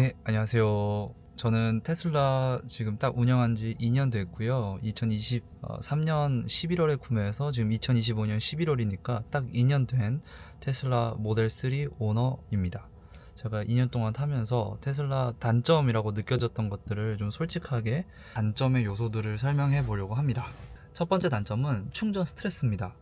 네, 안녕하세요. 저는 테슬라 지금 딱 운영한 지 2년 됐고요. 2023년 11월에 구매해서 지금 2025년 11월이니까 딱 2년 된 테슬라 모델 3 오너입니다. 제가 2년 동안 타면서 테슬라 단점이라고 느껴졌던 것들을 좀 솔직하게 단점의 요소들을 설명해 보려고 합니다. 첫 번째 단점은 충전 스트레스입니다.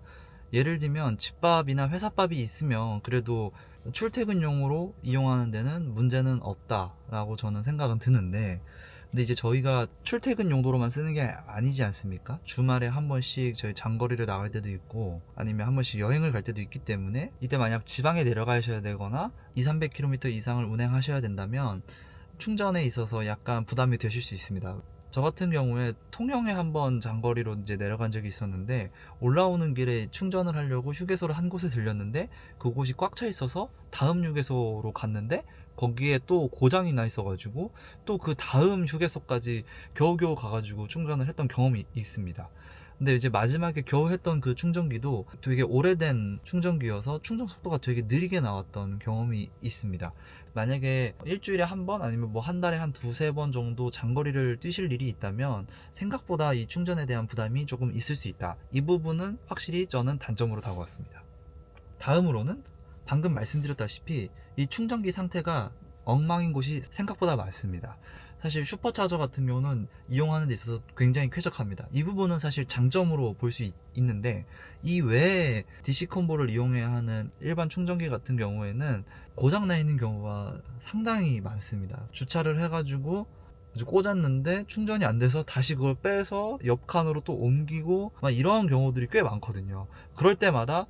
예를 들면 집밥이나 회사밥이 있으면 그래도 출퇴근용으로 이용하는 데는 문제는 없다라고 저는 생각은 드는데, 근데 이제 저희가 출퇴근 용도로만 쓰는 게 아니지 않습니까? 주말에 한 번씩 저희 장거리를 나갈 때도 있고 아니면 한 번씩 여행을 갈 때도 있기 때문에, 이때 만약 지방에 내려가셔야 되거나 200~300km 이상을 운행하셔야 된다면 충전에 있어서 약간 부담이 되실 수 있습니다. 저 같은 경우에 통영에 한번 장거리로 이제 내려간 적이 있었는데, 올라오는 길에 충전을 하려고 휴게소를 한 곳에 들렸는데 그곳이 꽉 차 있어서 다음 휴게소로 갔는데 거기에 또 고장이 나 있어가지고 또 그 다음 휴게소까지 겨우겨우 가가지고 충전을 했던 경험이 있습니다. 근데 이제 마지막에 겨우 했던 그 충전기도 되게 오래된 충전기여서 충전 속도가 되게 느리게 나왔던 경험이 있습니다. 만약에 일주일에 한 번 아니면 뭐 한 달에 한 두세 번 정도 장거리를 뛰실 일이 있다면 생각보다 이 충전에 대한 부담이 조금 있을 수 있다. 이 부분은 확실히 저는 단점으로 다가왔습니다. 다음으로는 방금 말씀드렸다시피 이 충전기 상태가 엉망인 곳이 생각보다 많습니다. 사실 슈퍼차저 같은 경우는 이용하는 데 있어서 굉장히 쾌적합니다. 이 부분은 사실 장점으로 볼 수 있는데, 이 외에 DC 콤보를 이용해야 하는 일반 충전기 같은 경우에는 고장나 있는 경우가 상당히 많습니다. 주차를 해가지고 꽂았는데 충전이 안 돼서 다시 그걸 빼서 옆 칸으로 또 옮기고 막 이런 경우들이 꽤 많거든요. 그럴 때마다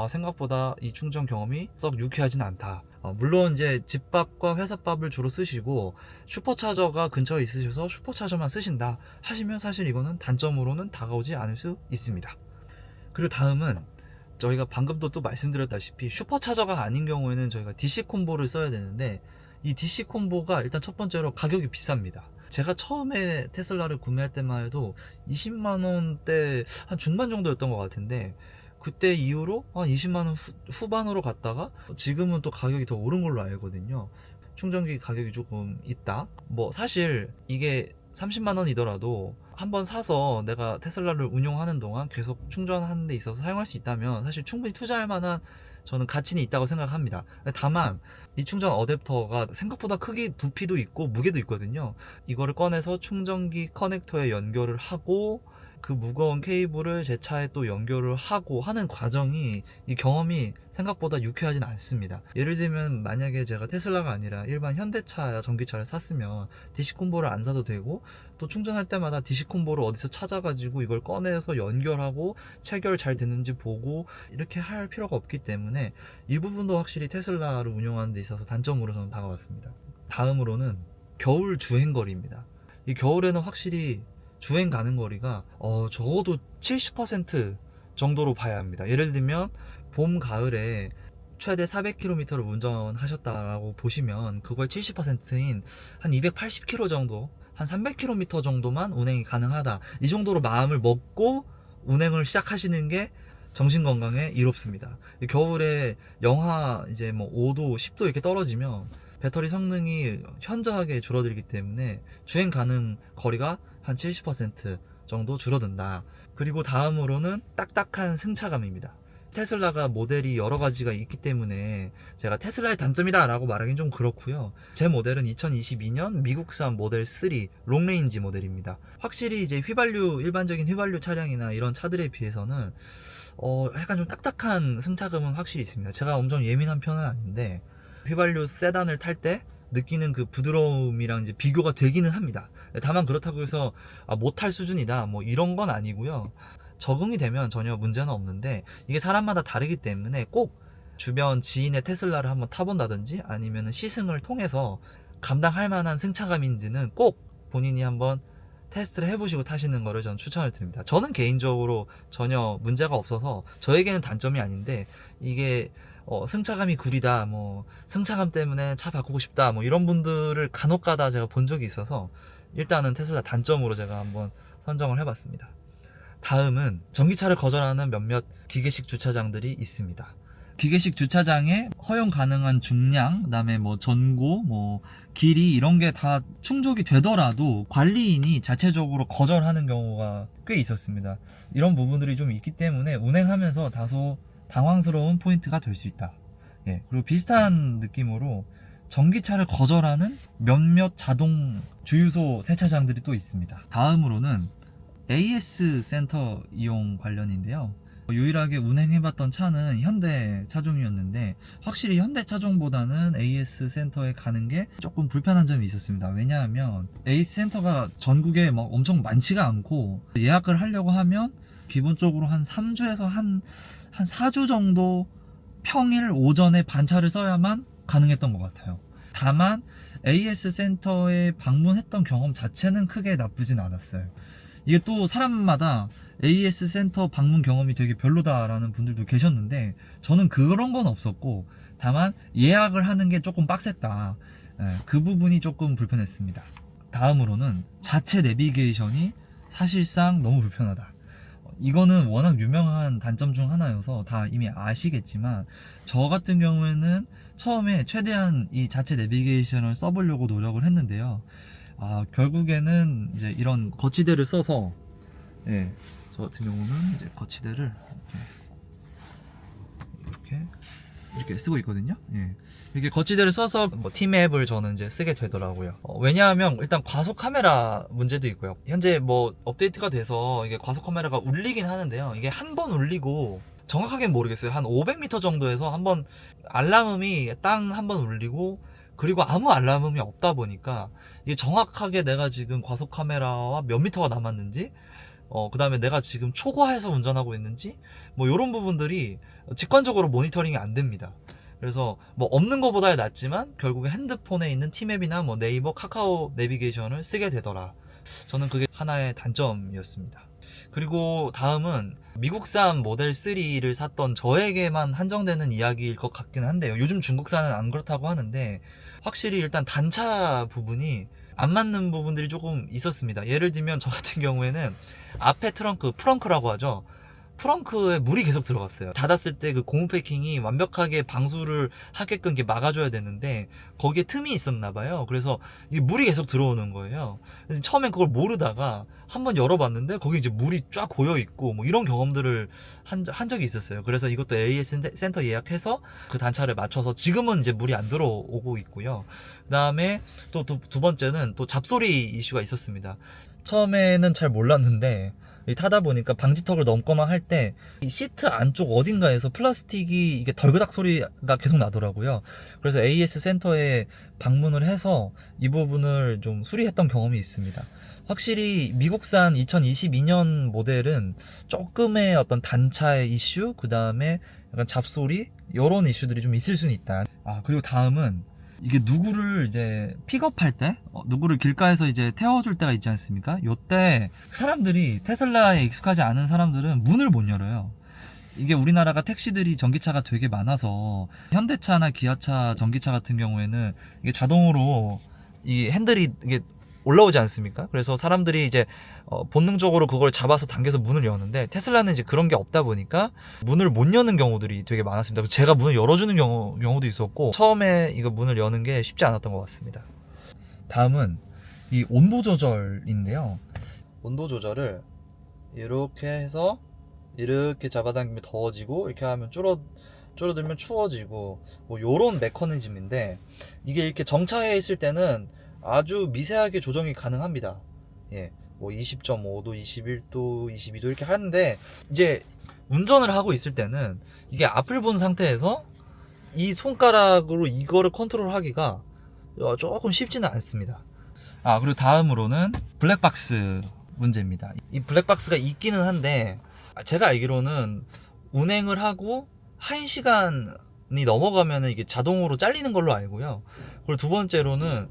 생각보다 이 충전 경험이 썩 유쾌하진 않다. 물론 이제 집밥과 회사밥을 주로 쓰시고 슈퍼차저가 근처에 있으셔서 슈퍼차저만 쓰신다 하시면 사실 이거는 단점으로는 다가오지 않을 수 있습니다. 그리고 다음은 저희가 방금도 또 말씀드렸다시피 슈퍼차저가 아닌 경우에는 저희가 DC 콤보를 써야 되는데, 이 DC 콤보가 일단 첫 번째로 가격이 비쌉니다. 제가 처음에 테슬라를 구매할 때만 해도 20만원대 한 중반 정도였던 것 같은데, 그때 이후로 한 20만원 후반으로 갔다가 지금은 또 가격이 더 오른 걸로 알거든요. 충전기 가격이 조금 있다. 뭐 사실 이게 30만원이더라도 한번 사서 내가 테슬라를 운용하는 동안 계속 충전하는 데 있어서 사용할 수 있다면 사실 충분히 투자할 만한 저는 가치는 있다고 생각합니다. 다만 이 충전 어댑터가 생각보다 크기 부피도 있고 무게도 있거든요. 이거를 꺼내서 충전기 커넥터에 연결을 하고 그 무거운 케이블을 제 차에 또 연결을 하고 하는 과정이, 이 경험이 생각보다 유쾌하진 않습니다. 예를 들면 만약에 제가 테슬라가 아니라 일반 현대차야 전기차를 샀으면 DC 콤보를 안 사도 되고, 또 충전할 때마다 DC 콤보를 어디서 찾아가지고 이걸 꺼내서 연결하고 체결 잘 됐는지 보고 이렇게 할 필요가 없기 때문에 이 부분도 확실히 테슬라를 운영하는 데 있어서 단점으로 저는 다가왔습니다. 다음으로는 겨울 주행거리입니다. 이 겨울에는 확실히 주행 가는 거리가 적어도 70% 정도로 봐야 합니다. 예를 들면 봄, 가을에 최대 400km를 운전하셨다라고 보시면 그거의 70%인 한 280km 정도, 한 300km 정도만 운행이 가능하다. 이 정도로 마음을 먹고 운행을 시작하시는 게 정신 건강에 이롭습니다. 겨울에 영하 이제 뭐 5도, 10도 이렇게 떨어지면 배터리 성능이 현저하게 줄어들기 때문에 주행 가능 거리가 한 70% 정도 줄어든다. 그리고 다음으로는 딱딱한 승차감입니다. 테슬라가 모델이 여러 가지가 있기 때문에 제가 테슬라의 단점이다 라고 말하기는 좀 그렇고요. 제 모델은 2022년 미국산 모델 3 롱레인지 모델입니다. 확실히 이제 일반적인 휘발유 차량이나 이런 차들에 비해서는 약간 좀 딱딱한 승차감은 확실히 있습니다. 제가 엄청 예민한 편은 아닌데 휘발유 세단을 탈 때 느끼는 그 부드러움이랑 이제 비교가 되기는 합니다. 다만 그렇다고 해서 못할 수준이다 뭐 이런 건 아니고요. 적응이 되면 전혀 문제는 없는데, 이게 사람마다 다르기 때문에 꼭 주변 지인의 테슬라를 한번 타본다든지 아니면 시승을 통해서 감당할 만한 승차감인지는 꼭 본인이 한번 테스트를 해보시고 타시는 거를 저는 추천을 드립니다. 저는 개인적으로 전혀 문제가 없어서 저에게는 단점이 아닌데, 이게 승차감이 구리다, 뭐 승차감 때문에 차 바꾸고 싶다, 뭐 이런 분들을 간혹가다 제가 본 적이 있어서 일단은 테슬라 단점으로 제가 한번 선정을 해봤습니다. 다음은 전기차를 거절하는 몇몇 기계식 주차장들이 있습니다. 기계식 주차장에 허용 가능한 중량, 그다음에 뭐 전고, 뭐 길이 이런 게 다 충족이 되더라도 관리인이 자체적으로 거절하는 경우가 꽤 있었습니다. 이런 부분들이 좀 있기 때문에 운행하면서 다소 당황스러운 포인트가 될 수 있다. 예, 그리고 비슷한 느낌으로 전기차를 거절하는 몇몇 자동 주유소 세차장들이 또 있습니다. 다음으로는 AS 센터 이용 관련인데요. 유일하게 운행해봤던 차는 현대 차종이었는데 확실히 현대 차종보다는 AS 센터에 가는 게 조금 불편한 점이 있었습니다. 왜냐하면 AS 센터가 전국에 막 엄청 많지가 않고 예약을 하려고 하면 기본적으로 한 3주에서 한 4주 정도 평일 오전에 반차를 써야만 가능했던 것 같아요. 다만 AS 센터에 방문했던 경험 자체는 크게 나쁘진 않았어요. 이게 또 사람마다 AS 센터 방문 경험이 되게 별로다라는 분들도 계셨는데 저는 그런 건 없었고 다만 예약을 하는 게 조금 빡셌다. 그 부분이 조금 불편했습니다. 다음으로는 자체 내비게이션이 사실상 너무 불편하다. 이거는 워낙 유명한 단점 중 하나여서 다 이미 아시겠지만 저 같은 경우에는 처음에 최대한 이 자체 내비게이션을 써보려고 노력을 했는데요. 결국에는 이제 이런 거치대를 써서 저 같은 경우는 이제 거치대를 이렇게 쓰고 있거든요. 이렇게 거치대를 써서 뭐 T맵을 저는 이제 쓰게 되더라고요. 왜냐하면 일단 과속 카메라 문제도 있고요. 현재 뭐 업데이트가 돼서 이게 과속 카메라가 울리긴 하는데요. 이게 한 번 울리고 정확하게는 모르겠어요. 한 500m 정도에서 한번 알람음이 땅 한 번 울리고 그리고 아무 알람음이 없다 보니까 이게 정확하게 내가 지금 과속 카메라와 몇 미터가 남았는지 그 다음에 내가 지금 초과해서 운전하고 있는지 뭐 이런 부분들이 직관적으로 모니터링이 안 됩니다. 그래서 뭐 없는 것보다 낫지만 결국에 핸드폰에 있는 T맵이나 뭐 네이버 카카오 내비게이션을 쓰게 되더라. 저는 그게 하나의 단점이었습니다. 그리고 다음은 미국산 모델 3를 샀던 저에게만 한정되는 이야기일 것 같긴 한데요. 요즘 중국산은 안 그렇다고 하는데 확실히 일단 단차 부분이 안 맞는 부분들이 조금 있었습니다. 예를 들면 저 같은 경우에는 앞에 트렁크, 프렁크라고 하죠. 프렁크에 물이 계속 들어갔어요. 닫았을 때 그 고무 패킹이 완벽하게 방수를 하게끔 이렇게 막아줘야 되는데 거기에 틈이 있었나 봐요. 그래서 이 물이 계속 들어오는 거예요. 그래서 처음엔 그걸 모르다가 한번 열어봤는데 거기 이제 물이 쫙 고여 있고 뭐 이런 경험들을 한 적이 있었어요. 그래서 이것도 AS 센터 예약해서 그 단차를 맞춰서 지금은 이제 물이 안 들어오고 있고요. 그 다음에 또 두 번째는 또 잡소리 이슈가 있었습니다. 처음에는 잘 몰랐는데 타다 보니까 방지턱을 넘거나 할 때 이 시트 안쪽 어딘가에서 플라스틱이 이게 덜그닥 소리가 계속 나더라고요. 그래서 AS 센터에 방문을 해서 이 부분을 좀 수리했던 경험이 있습니다. 확실히 미국산 2022년 모델은 조금의 어떤 단차의 이슈, 그 다음에 약간 잡소리 이런 이슈들이 좀 있을 수는 있다. 그리고 다음은 이게 누구를 이제 픽업할 때, 누구를 길가에서 이제 태워줄 때가 있지 않습니까? 요때 사람들이 테슬라에 익숙하지 않은 사람들은 문을 못 열어요. 이게 우리나라가 택시들이 전기차가 되게 많아서 현대차나 기아차 전기차 같은 경우에는 이게 자동으로 이 핸들이 이게 올라오지 않습니까? 그래서 사람들이 이제 본능적으로 그걸 잡아서 당겨서 문을 여는데 테슬라는 이제 그런 게 없다 보니까 문을 못 여는 경우들이 되게 많았습니다. 제가 문을 열어주는 경우도 있었고 처음에 이거 문을 여는 게 쉽지 않았던 것 같습니다. 다음은 이 온도 조절인데요. 온도 조절을 이렇게 해서 이렇게 잡아당기면 더워지고 이렇게 하면 줄어들면 추워지고 뭐 요런 메커니즘인데 이게 이렇게 정차해 있을 때는 아주 미세하게 조정이 가능합니다. 뭐 20.5도, 21도, 22도 이렇게 하는데 이제 운전을 하고 있을 때는 이게 앞을 본 상태에서 이 손가락으로 이거를 컨트롤하기가 조금 쉽지는 않습니다. 그리고 다음으로는 블랙박스 문제입니다. 이 블랙박스가 있기는 한데 제가 알기로는 운행을 하고 1시간이 넘어가면 이게 자동으로 잘리는 걸로 알고요. 그리고 두 번째로는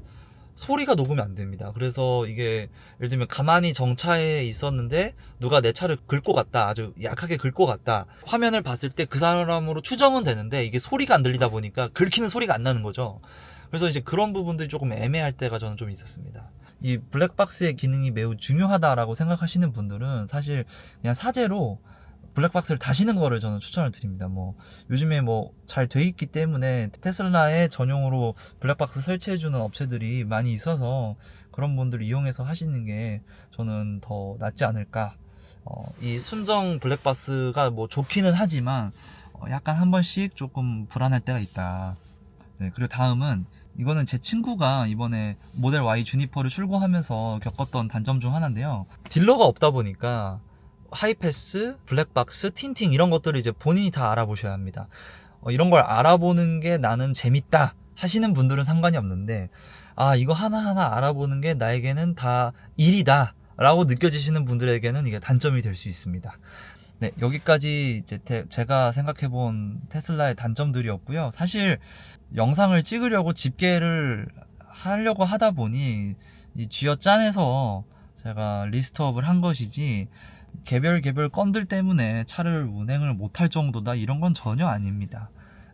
소리가 녹으면 안 됩니다. 그래서 이게 예를 들면 가만히 정차해 있었는데 누가 내 차를 긁고 갔다, 아주 약하게 긁고 갔다, 화면을 봤을 때 그 사람으로 추정은 되는데 이게 소리가 안 들리다 보니까 긁히는 소리가 안 나는 거죠. 그래서 이제 그런 부분들이 조금 애매할 때가 저는 좀 있었습니다. 이 블랙박스의 기능이 매우 중요하다라고 생각하시는 분들은 사실 그냥 사제로 블랙박스를 다시는 거를 저는 추천을 드립니다. 뭐 요즘에 뭐 잘 돼 있기 때문에 테슬라에 전용으로 블랙박스 설치해주는 업체들이 많이 있어서 그런 분들 이용해서 하시는 게 저는 더 낫지 않을까. 이 순정 블랙박스가 뭐 좋기는 하지만 약간 한 번씩 조금 불안할 때가 있다. 네, 그리고 다음은 이거는 제 친구가 이번에 모델 Y 주니퍼를 출고하면서 겪었던 단점 중 하나인데요. 딜러가 없다 보니까 하이패스, 블랙박스, 틴팅 이런 것들을 이제 본인이 다 알아보셔야 합니다. 이런 걸 알아보는 게 나는 재밌다 하시는 분들은 상관이 없는데, 아, 이거 하나하나 알아보는 게 나에게는 다 일이다 라고 느껴지시는 분들에게는 이게 단점이 될 수 있습니다. 네, 여기까지 이제 제가 생각해본 테슬라의 단점들이었고요. 사실 영상을 찍으려고 집계를 하려고 하다 보니 이 쥐어짜내서 제가 리스트업을 한 것이지, 개별 건들 때문에 차를 운행을 못할 정도다 이런 건 전혀 아닙니다.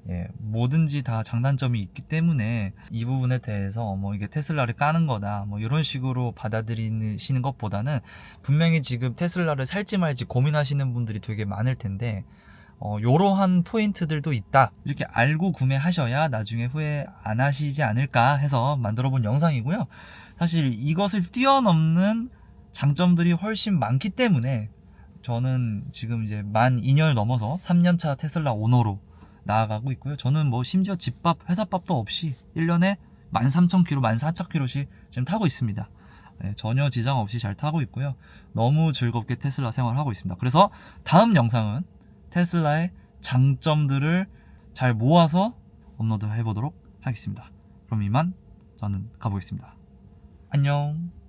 예, 뭐든지 다 장단점이 있기 때문에 이 부분에 대해서 뭐 이게 테슬라를 까는 거다 뭐 이런 식으로 받아들이시는 것보다는 분명히 지금 테슬라를 살지 말지 고민하시는 분들이 되게 많을 텐데 요러한 포인트들도 있다 이렇게 알고 구매하셔야 나중에 후회 안 하시지 않을까 해서 만들어 본 영상이고요. 사실 이것을 뛰어넘는 장점들이 훨씬 많기 때문에 저는 지금 이제 만 2년을 넘어서 3년차 테슬라 오너로 나아가고 있고요. 저는 뭐 심지어 집밥, 회사밥도 없이 1년에 13,000km, 14,000km씩 지금 타고 있습니다. 네, 전혀 지장 없이 잘 타고 있고요. 너무 즐겁게 테슬라 생활하고 있습니다. 그래서 다음 영상은 테슬라의 장점들을 잘 모아서 업로드 해보도록 하겠습니다. 그럼 이만 저는 가보겠습니다. 안녕.